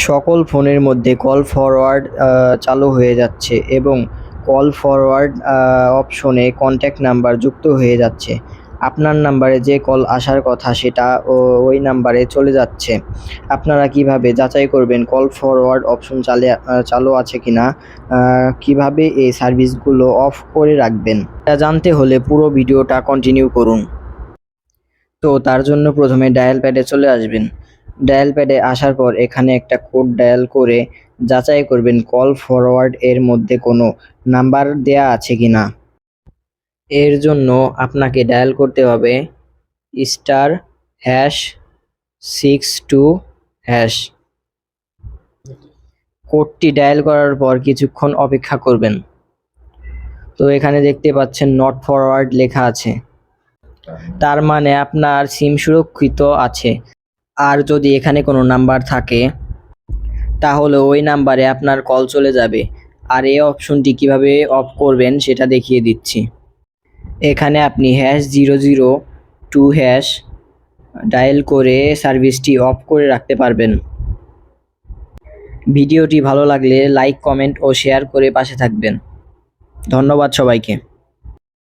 সকল ফোনের মধ্যে কল ফরওয়ার্ড চালু হয়ে যাচ্ছে এবং কল ফরওয়ার্ড অপশনে কন্ট্যাক্ট নাম্বার যুক্ত হয়ে যাচ্ছে। আপনার নাম্বারে যে কল আসার কথা সেটা ওই নাম্বারে চলে যাচ্ছে। আপনারা কিভাবে যাচাই করবেন কল ফরওয়ার্ড অপশন চালু আছে কিনা, কিভাবে এই সার্ভিসগুলো অফ করে রাখবেন, এটা জানতে হলে পুরো ভিডিওটা কন্টিনিউ করুন। তো তার জন্য প্রথমে ডায়াল প্যাডে চলে আসবেন। ডায়াল প্যাডে আসার পর এখানে একটা কোড ডায়াল করে যাচাই করবেন কল ফরওয়ার্ড এর মধ্যে কোনো নাম্বার দেয়া আছে কিনা। এর জন্য আপনাকে ডায়াল করতে হবে *62#। কোডটি ডায়াল করার পর কিছুক্ষণ অপেক্ষা করবেন। তো এখানে দেখতে পাচ্ছেন নট ফরওয়ার্ড লেখা আছে, তার মানে আপনার সিম সুরক্ষিত আছে। আর যদি এখানে কোনো নাম্বার থাকে তাহলে ওই নাম্বারে আপনার কল চলে যাবে। আর এই অপশনটি কিভাবে অফ করবেন সেটা দেখিয়ে দিচ্ছি। এখানে আপনি #002# ডায়াল করে সার্ভিসটি অফ করে রাখতে পারবেন। ভিডিওটি ভালো লাগলে লাইক, কমেন্ট ও শেয়ার করে পাশে থাকবেন। ধন্যবাদ সবাইকে।